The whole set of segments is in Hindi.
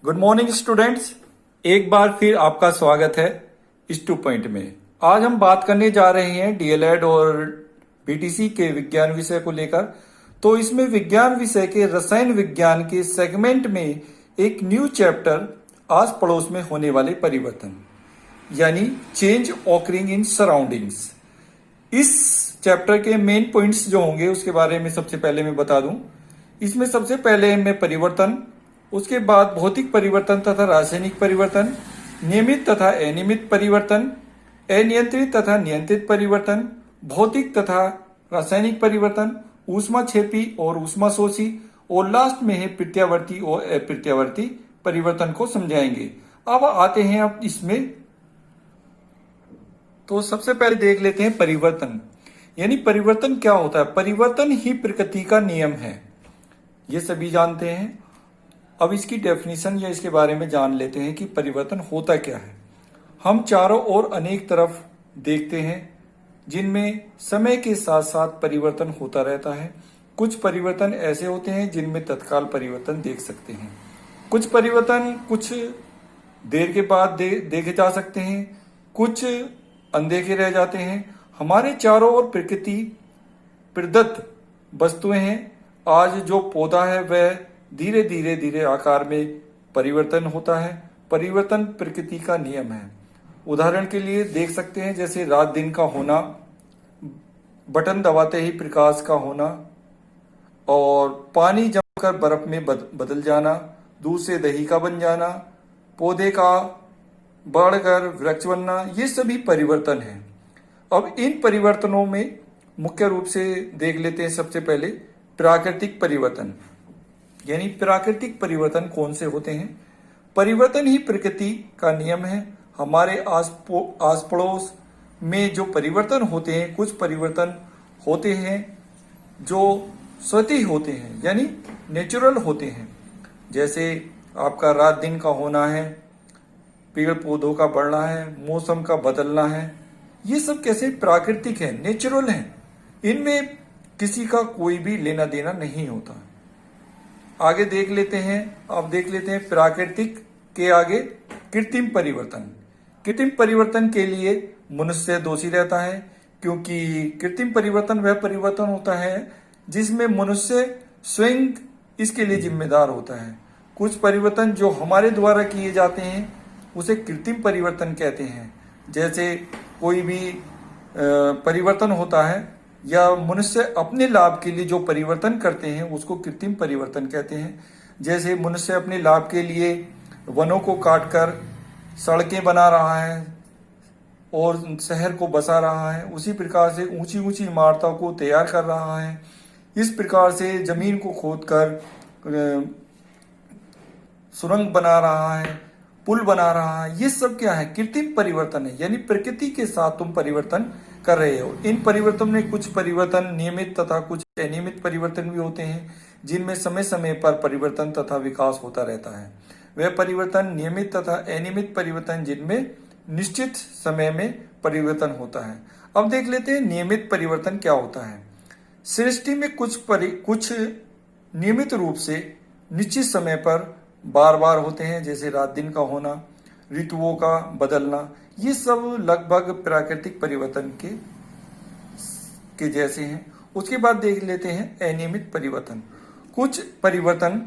Good morning students. एक बार फिर आपका स्वागत है इस 2 पॉइंट में। आज हम बात करने जा रहे हैं डीएलएड और बीटीसी के विज्ञान विषय को लेकर। तो इसमें विज्ञान विषय के रसायन विज्ञान के सेगमेंट में एक न्यू चैप्टर आस पड़ोस में होने वाले परिवर्तन यानी चेंज ऑकरिंग इन सराउंडिंग्स। इस चैप्टर के मेन पॉइंट्स जो होंगे उसके बारे में सबसे पहले मैं बता दूं। इसमें सबसे पहले मैं परिवर्तन, उसके बाद भौतिक परिवर्तन तथा रासायनिक परिवर्तन, नियमित तथा अनियमित परिवर्तन, अनियंत्रित तथा नियंत्रित परिवर्तन, भौतिक तथा रासायनिक परिवर्तन, ऊष्माक्षेपी और ऊष्माशोषी, और लास्ट में है प्रत्यावर्ती और अप्रत्यावर्ती परिवर्तन को समझाएंगे। अब आते हैं अब इसमें। तो सबसे पहले देख लेते हैं परिवर्तन, यानी परिवर्तन क्या होता है। परिवर्तन ही प्रकृति का नियम है, ये सभी जानते हैं। अब इसकी डेफिनेशन या इसके बारे में जान लेते हैं कि परिवर्तन होता क्या है। हम चारों ओर अनेक तरफ देखते हैं जिनमें समय के साथ साथ परिवर्तन होता रहता है। कुछ परिवर्तन ऐसे होते हैं जिनमें तत्काल परिवर्तन देख सकते हैं, कुछ परिवर्तन कुछ देर के बाद देखे जा सकते हैं, कुछ अनदेखे रह जाते हैं। हमारे चारों ओर प्रकृति प्रदत्त वस्तुएं हैं। आज जो पौधा है वह धीरे धीरे आकार में परिवर्तन होता है। परिवर्तन प्रकृति का नियम है। उदाहरण के लिए देख सकते हैं जैसे रात दिन का होना, बटन दबाते ही प्रकाश का होना, और पानी जमकर बर्फ में बदल जाना, दूध से दही का बन जाना, पौधे का बढ़कर वृक्ष बनना, ये सभी परिवर्तन हैं। अब इन परिवर्तनों में मुख्य रूप से देख लेते हैं सबसे पहले प्राकृतिक परिवर्तन। यानी प्राकृतिक परिवर्तन कौन से होते हैं। परिवर्तन ही प्रकृति का नियम है। हमारे आस पड़ोस में जो परिवर्तन होते हैं, कुछ परिवर्तन होते हैं जो स्वतः होते हैं यानी नेचुरल होते हैं। जैसे आपका रात दिन का होना है, पेड़ पौधों का बढ़ना है, मौसम का बदलना है, ये सब कैसे प्राकृतिक है, नेचुरल है। इनमें किसी का कोई भी लेना देना नहीं होता। आगे देख लेते हैं। अब देख लेते हैं प्राकृतिक के आगे कृत्रिम परिवर्तन। कृत्रिम परिवर्तन के लिए मनुष्य दोषी रहता है, क्योंकि कृत्रिम परिवर्तन वह परिवर्तन होता है जिसमें मनुष्य स्वयं इसके लिए जिम्मेदार होता है। कुछ परिवर्तन जो हमारे द्वारा किए जाते हैं उसे कृत्रिम परिवर्तन कहते हैं। जैसे कोई भी परिवर्तन होता है या मनुष्य अपने लाभ के लिए जो परिवर्तन करते हैं उसको कृत्रिम परिवर्तन कहते हैं। जैसे मनुष्य अपने लाभ के लिए वनों को काटकर सड़कें बना रहा है और शहर को बसा रहा है, उसी प्रकार से ऊंची ऊंची इमारतों को तैयार कर रहा है, इस प्रकार से जमीन को खोदकर सुरंग बना रहा है, पुल बना रहा है। ये सब क्या है, कृत्रिम परिवर्तन है। यानी प्रकृति के साथ तुम परिवर्तन कर रहे हो। इन परिवर्तन में कुछ परिवर्तन नियमित तथा कुछ अनियमित परिवर्तन भी होते हैं, जिनमें समय समय पर परिवर्तन तथा विकास होता रहता है। वह परिवर्तन नियमित तथा अनियमित परिवर्तन जिनमें निश्चित समय में परिवर्तन होता है। अब देख लेते हैं नियमित परिवर्तन क्या होता है। सृष्टि में कुछ नियमित रूप से निश्चित समय पर बार बार होते हैं, जैसे रात दिन का होना, ऋतुओं का बदलना, ये सब लगभग प्राकृतिक परिवर्तन के जैसे हैं। उसके बाद देख लेते हैं अनियमित परिवर्तन। कुछ परिवर्तन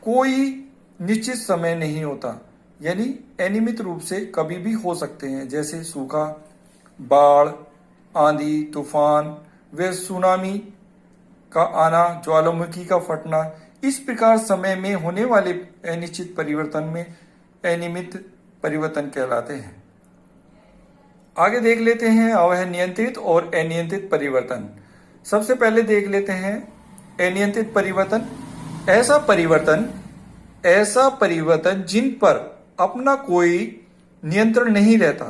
कोई निश्चित समय नहीं होता, यानी अनियमित रूप से कभी भी हो सकते हैं, जैसे सूखा, बाढ़, आंधी, तूफान, व सुनामी का आना, ज्वालामुखी का फटना। इस प्रकार समय में होने वाले अनिश्चित परिवर्तन में अनियमित परिवर्तन कहलाते हैं। आगे देख लेते हैं अब है नियंत्रित और अनियंत्रित परिवर्तन। सबसे पहले देख लेते हैं अनियंत्रित परिवर्तन। ऐसा परिवर्तन जिन पर अपना कोई नियंत्रण नहीं रहता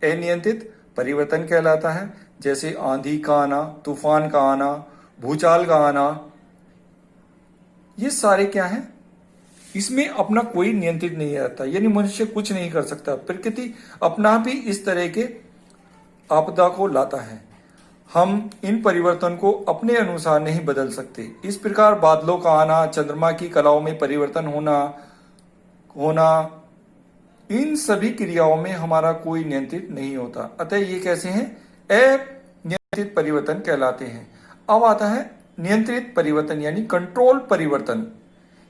अनियंत्रित परिवर्तन कहलाता है। जैसे आंधी का आना, तूफान का आना, भूचाल का आना, ये सारे क्या हैं, इसमें अपना कोई नियंत्रित नहीं रहता, यानी मनुष्य कुछ नहीं कर सकता। प्रकृति अपना भी इस तरह के आपदा को लाता है। हम इन परिवर्तन को अपने अनुसार नहीं बदल सकते। इस प्रकार बादलों का आना, चंद्रमा की कलाओं में परिवर्तन होना, होना, इन सभी क्रियाओं में हमारा कोई नियंत्रित नहीं होता। अतः ये कैसे हैं? अनियंत्रित परिवर्तन कहलाते हैं। अब आता है नियंत्रित परिवर्तन यानी कंट्रोल परिवर्तन,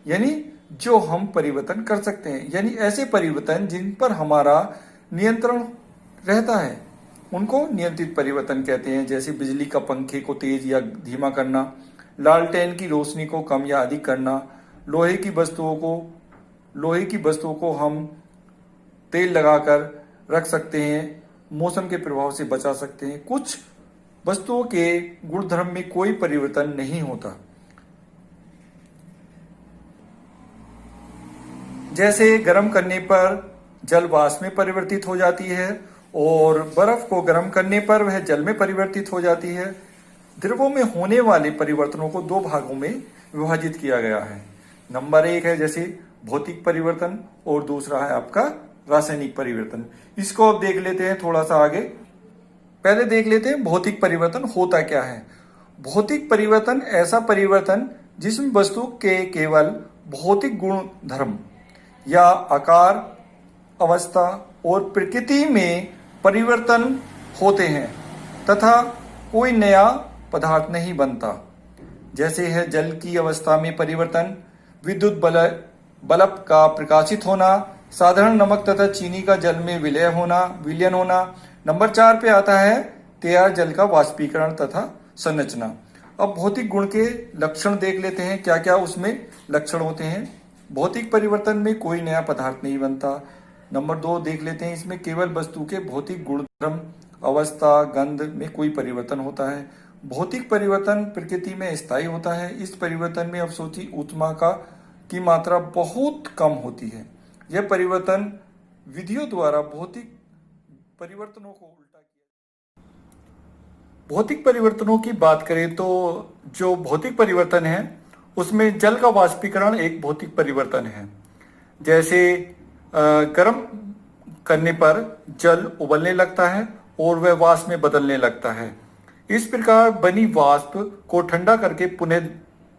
यानी जो हम परिवर्तन कर सकते हैं, यानी ऐसे परिवर्तन जिन पर हमारा नियंत्रण रहता है उनको नियंत्रित परिवर्तन कहते हैं। जैसे बिजली का पंखे को तेज या धीमा करना, लालटेन की रोशनी को कम या अधिक करना, लोहे की वस्तुओं को हम तेल लगाकर रख सकते हैं, मौसम के प्रभाव से बचा सकते हैं। कुछ वस्तुओं के गुणधर्म में कोई परिवर्तन नहीं होता, जैसे गर्म करने पर जल वाष्प में परिवर्तित हो जाती है और बर्फ को गर्म करने पर वह जल में परिवर्तित हो जाती है। द्रव्यों में होने वाले परिवर्तनों को दो भागों में विभाजित किया गया है। नंबर 1 है जैसे भौतिक परिवर्तन और दूसरा है आपका रासायनिक परिवर्तन। इसको अब देख लेते हैं थोड़ा सा आगे। पहले देख लेते हैं भौतिक परिवर्तन होता क्या है। भौतिक परिवर्तन ऐसा परिवर्तन जिसमें वस्तु के केवल भौतिक गुण धर्म या आकार, अवस्था और प्रकृति में परिवर्तन होते हैं तथा कोई नया पदार्थ नहीं बनता। जैसे है जल की अवस्था में परिवर्तन, विद्युत बल्ब का प्रकाशित होना, साधारण नमक तथा चीनी का जल में विलयन होना। नंबर 4 पे आता है तैयार जल का वाष्पीकरण तथा संरचना। अब भौतिक गुण के लक्षण देख लेते हैं, क्या क्या उसमें लक्षण होते हैं। भौतिक परिवर्तन में कोई नया पदार्थ नहीं बनता। नंबर 2 देख लेते हैं, इसमें केवल वस्तु के भौतिक गुणधर्म, अवस्था, गंध में कोई परिवर्तन होता है। भौतिक परिवर्तन प्रकृति में स्थायी होता है। इस परिवर्तन में अवशोषित ऊष्मा की मात्रा बहुत कम होती है। यह परिवर्तन विधियों द्वारा भौतिक परिवर्तनों को उल्टा किया। भौतिक परिवर्तनों की बात करें तो जो भौतिक परिवर्तन है उसमें जल का वाष्पीकरण एक भौतिक परिवर्तन है। जैसे गर्म करने पर जल उबलने लगता है और वह वाष्प में बदलने लगता है। इस प्रकार बनी वाष्प को ठंडा करके पुनः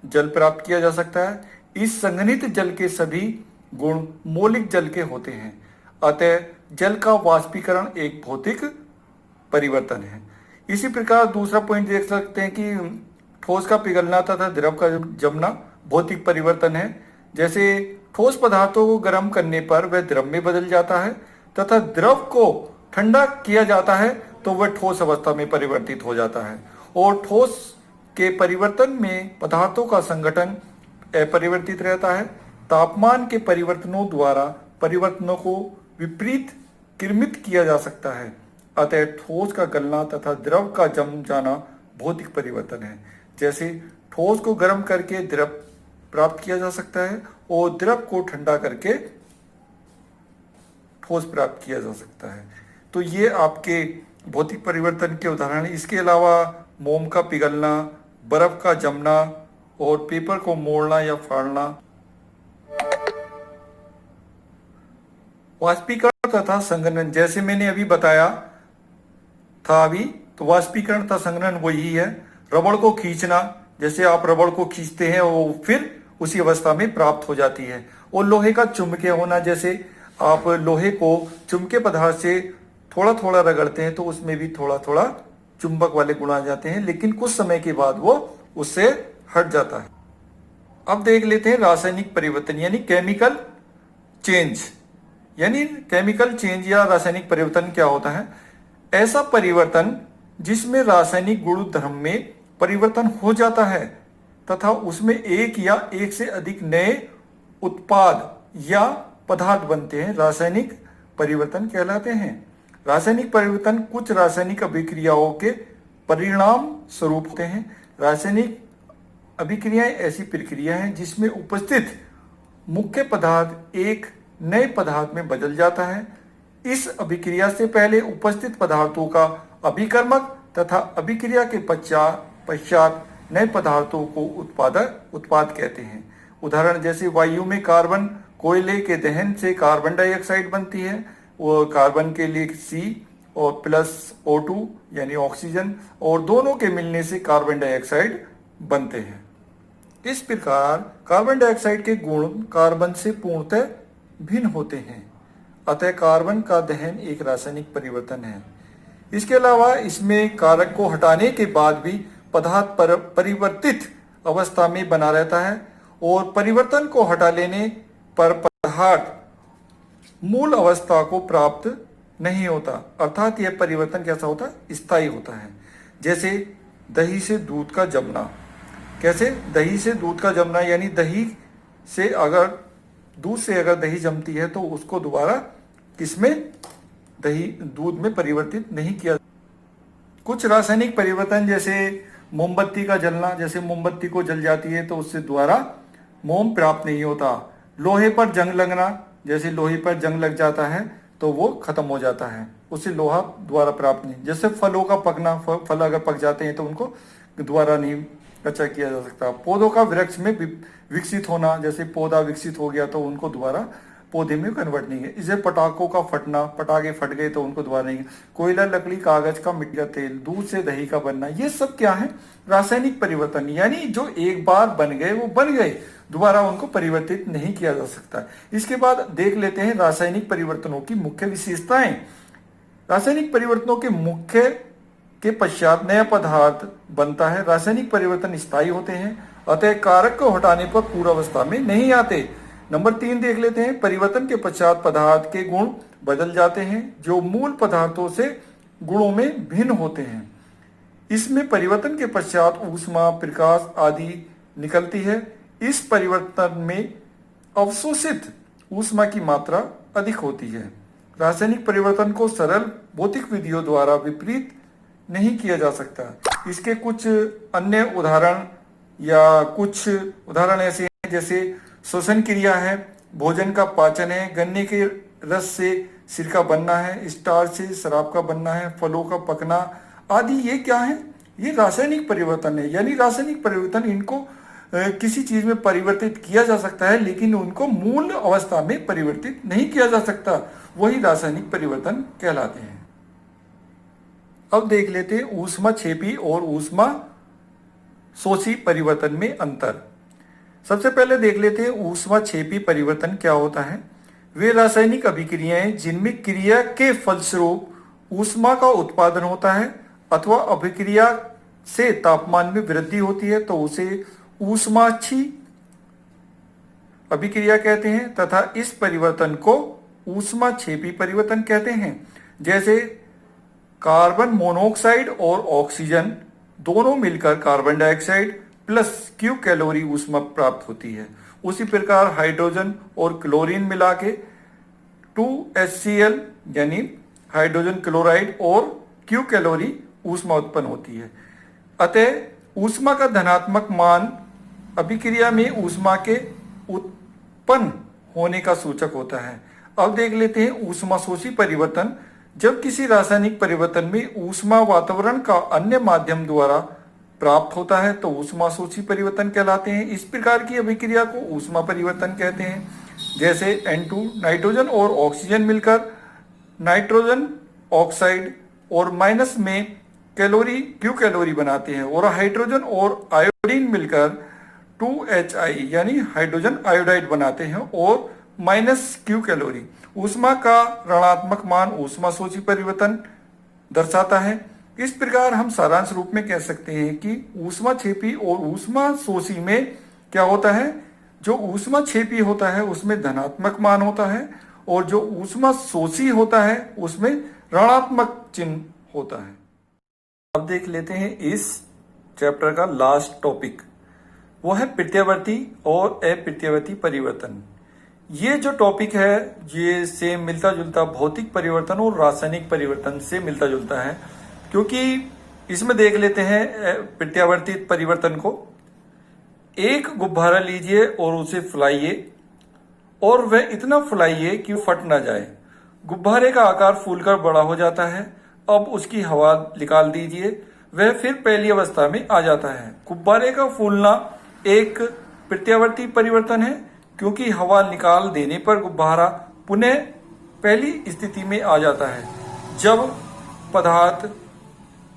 जल प्राप्त किया जा सकता है। इस संघनित जल के सभी गुण मौलिक जल के होते हैं। अतः जल का वाष्पीकरण एक भौतिक परिवर्तन है। इसी प्रकार दूसरा पॉइंट देख सकते हैं कि ठोस का पिघलना तथा द्रव का जमना भौतिक परिवर्तन है। जैसे ठोस पदार्थों को गर्म करने पर वह द्रव में बदल जाता है तथा द्रव को ठंडा किया जाता है तो वह ठोस अवस्था में परिवर्तित हो जाता है। और ठोस के परिवर्तन में पदार्थों का संगठन अपरिवर्तित रहता है। तापमान के परिवर्तनों द्वारा परिवर्तनों को विपरीत किरमित किया जा सकता है। अतः ठोस का गलना तथा द्रव का जम जाना भौतिक परिवर्तन है। जैसे ठोस को गर्म करके द्रव प्राप्त किया जा सकता है और द्रव को ठंडा करके ठोस प्राप्त किया जा सकता है। तो ये आपके भौतिक परिवर्तन के उदाहरण। इसके अलावा मोम का पिघलना, बर्फ का जमना और पेपर को मोड़ना या फाड़ना। वाष्पीकरण तथा संघनन, जैसे मैंने अभी बताया था तो वाष्पीकरण तथा संघनन वही है। रबड़ को खींचना, जैसे आप रबड़ को खींचते हैं वो फिर उसी अवस्था में प्राप्त हो जाती है। और लोहे का चुंबकीय होना, जैसे आप लोहे को चुंबकीय पदार्थ से थोड़ा थोड़ा रगड़ते हैं तो उसमें भी थोड़ा थोड़ा चुंबक वाले गुण आ जाते हैं, लेकिन कुछ समय के बाद वो उससे हट जाता है। अब देख लेते हैं रासायनिक परिवर्तन यानी केमिकल चेंज। यानी केमिकल चेंज या रासायनिक परिवर्तन क्या होता है? ऐसा परिवर्तन जिसमें रासायनिक गुण धर्म में परिवर्तन हो जाता है तथा उसमें एक या एक से अधिक नए उत्पाद या पदार्थ बनते हैं, रासायनिक परिवर्तन कहलाते हैं। रासायनिक परिवर्तन कुछ रासायनिक अभिक्रियाओं के परिणाम स्वरूप होते हैं। रासायनिक अभिक्रियाएं ऐसी प्रक्रिया हैं जिसमें उपस्थित मुख्य पदार्थ एक नए पदार्थ में बदल जाता है। इस अभिक्रिया से पहले उपस्थित पदार्थों का अभिकर्मक तथा अभिक्रिया के पश्चात नए पदार्थों को उत्पाद कहते हैं। उदाहरण जैसे वायु में कार्बन कोयले के दहन से कार्बन डाइऑक्साइड बनती है, वो कार्बन के लिए C और प्लस O2 यानी ऑक्सीजन, और दोनों के मिलने से कार्बन डाइऑक्साइड बनते हैं। इस प्रकार कार्बन डाइऑक्साइड के गुण कार्बन से पूर्णतः भिन्न होते हैं। अतः कार्बन का दहन एक रासायनिक परिवर्तन है। इसके अलावा इसमें कारक को हटाने के बाद भी पदार्थ परिवर्तित अवस्था में बना रहता है और परिवर्तन को हटा लेने पर पदार्थ मूल अवस्था को प्राप्त नहीं होता, अर्थात यह परिवर्तन कैसा होता है? स्थायी होता है। जैसे दही से दूध का जमना। कैसे? दही से दूध का जमना यानी दूध से अगर दही जमती है तो उसको दोबारा किसमें? दूध में परिवर्तित नहीं किया। कुछ रासायनिक परिवर्तन जैसे मोमबत्ती का जलना, जैसे मोमबत्ती को जल जाती है तो उससे दोबारा मोम प्राप्त नहीं होता। लोहे पर जंग लगना, जैसे लोहे पर जंग लग जाता है तो वो खत्म हो जाता है, उससे लोहा दोबारा प्राप्त नहीं। जैसे फलों का पकना, फल अगर पक जाते हैं तो उनको दोबारा नहीं कच्चा किया जा सकता। पौधों का वृक्ष में विकसित होना, जैसे पौधा विकसित हो गया तो उनको दोबारा पौधे में कन्वर्ट नहीं है। इसे पटाखों का फटना, पटाखे फट गए तो उनको दोबारा नहीं। कोयला, लकड़ी, कागज का, मिट्टी का तेल, दूध से दही का बनना, ये सब क्या है? रासायनिक परिवर्तन। यानी जो एक बार बन गए वो बन गए, दोबारा उनको परिवर्तित नहीं किया जा सकता। इसके बाद देख लेते हैं रासायनिक परिवर्तनों की मुख्य विशेषताएं। रासायनिक परिवर्तनों के मुख्य के पश्चात नया पदार्थ बनता है। रासायनिक परिवर्तन स्थायी होते हैं, अतः कारक को हटाने पर पूर्वावस्था में नहीं आते। नंबर 3 देख लेते हैं। परिवर्तन के पश्चात पदार्थ के गुण बदल जाते हैं जो मूल पदार्थों से गुणों में भिन्न होते हैं। इसमें परिवर्तन के पश्चात ऊष्मा, प्रकाश आदि निकलती है। इस परिवर्तन में अवशोषित ऊष्मा की मात्रा अधिक होती है। रासायनिक परिवर्तन को सरल भौतिक विधियों द्वारा विपरीत नहीं किया जा सकता। इसके कुछ अन्य उदाहरण ऐसे हैं जैसे श्वसन क्रिया है, भोजन का पाचन है, गन्ने के रस से सिरका बनना है, स्टार्च से शराब का बनना है, फलों का पकना आदि। ये क्या है? ये रासायनिक परिवर्तन है। यानी रासायनिक परिवर्तन, इनको किसी चीज में परिवर्तित किया जा सकता है लेकिन उनको मूल अवस्था में परिवर्तित नहीं किया जा सकता, वही रासायनिक परिवर्तन कहलाते हैं। अब देख लेते हैं ऊष्माक्षेपी और ऊष्मा शोषी परिवर्तन में अंतर। सबसे पहले देख लेते हैं ऊष्माक्षेपी परिवर्तन क्या होता है। वे रासायनिक अभिक्रियाएं जिनमें क्रिया के फलस्वरूप ऊष्मा का उत्पादन होता है अथवा अभिक्रिया से तापमान में वृद्धि होती है तो उसे ऊष्माक्षी अभिक्रिया कहते हैं तथा इस परिवर्तन को ऊष्माक्षेपी परिवर्तन कहते हैं। जैसे कार्बन मोनोऑक्साइड और ऑक्सीजन दोनों मिलकर carbon dioxide plus Q calorie ऊष्मा प्राप्त होती है। उसी प्रकार हाइड्रोजन और क्लोरीन मिला के 2HCl यानी हाइड्रोजन क्लोराइड और Q कैलोरी ऊष्मा उत्पन्न होती है। अतः ऊष्मा का धनात्मक मान अभिक्रिया में ऊष्मा के उत्पन्न होने का सूचक होता है। अब देख लेते हैं ऊष्माशोषी परिवर्तन। जब किसी रासायनिक परिवर्तन में ऊष्मा वातावरण का अन्य माध्यम द्वारा प्राप्त होता है तो ऊष्माशोषी परिवर्तन कहलाते हैं। इस प्रकार की अभिक्रिया को ऊष्मा परिवर्तन कहते हैं। जैसे N2 नाइट्रोजन और ऑक्सीजन मिलकर नाइट्रोजन ऑक्साइड और माइनस में Q कैलोरी बनाते हैं और हाइड्रोजन और आयोडीन मिलकर 2HI यानी हाइड्रोजन आयोडाइड बनाते हैं और -Q कैलोरी। ऊष्मा का ऋणात्मक मान ऊष्माशोषी परिवर्तन दर्शाता है। इस प्रकार हम सारांश रूप में कह सकते हैं कि ऊष्माक्षेपी और ऊष्माशोषी में क्या होता है? जो ऊष्माक्षेपी होता है उसमें धनात्मक मान होता है और जो ऊष्माशोषी होता है उसमें ऋणात्मक चिन्ह होता है। अब देख लेते हैं इस चैप्टर का लास्ट टॉपिक, वो है प्रत्यावर्ती और अप्रत्यावर्ती परिवर्तन। ये जो टॉपिक है ये सेम मिलता जुलता भौतिक परिवर्तन और रासायनिक परिवर्तन से मिलता जुलता है, क्योंकि इसमें देख लेते हैं प्रत्यावर्तित परिवर्तन को। एक गुब्बारा लीजिए और उसे फुलाइए और वह इतना फुलाइए कि वो फट ना जाए। गुब्बारे का आकार फूलकर बड़ा हो जाता है। अब उसकी हवा निकाल दीजिए, वह फिर पहली अवस्था में आ जाता है। गुब्बारे का फूलना एक प्रत्यावर्ती परिवर्तन है, क्योंकि हवा निकाल देने पर गुब्बारा पुनः पहली स्थिति में आ जाता है। जब पदार्थ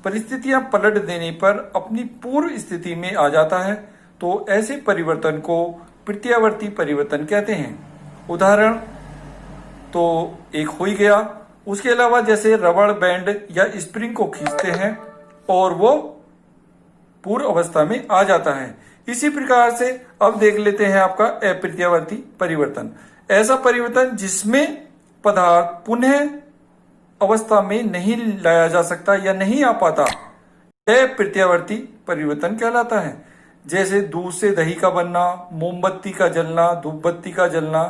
परिस्थितियां पलट देने पर अपनी पूर्व स्थिति में आ जाता है तो ऐसे परिवर्तन को प्रत्यावर्ती परिवर्तन कहते हैं। उदाहरण तो एक हो ही गया। उसके अलावा जैसे रबड़ बैंड या स्प्रिंग को खींचते हैं और वो पूर्ण अवस्था में आ जाता है। इसी प्रकार से अब देख लेते हैं आपका अप्रत्यावर्ती परिवर्तन। ऐसा परिवर्तन जिसमें पदार्थ पुनः अवस्था में नहीं लाया जा सकता या नहीं आ पाता, अप्रत्यावर्ती परिवर्तन कहलाता है। जैसे दूध से दही का बनना, मोमबत्ती का जलना, धूपबत्ती का जलना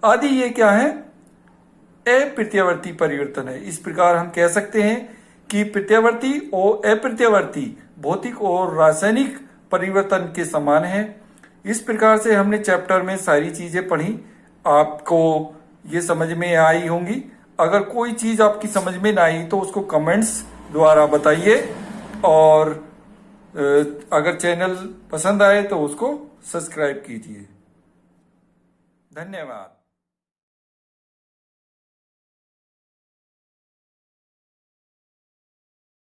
आदि, ये क्या है? अप्रत्यावर्ती परिवर्तन है। इस प्रकार हम कह सकते हैं कि प्रत्यावर्ती और अप्रत्यावर्ती भौतिक और रासायनिक परिवर्तन के समान है। इस प्रकार से हमने चैप्टर में सारी चीजें पढ़ी, आपको ये समझ में आई होंगी। अगर कोई चीज आपकी समझ में ना आई तो उसको कमेंट्स द्वारा बताइए, और अगर चैनल पसंद आए तो उसको सब्सक्राइब कीजिए। धन्यवाद।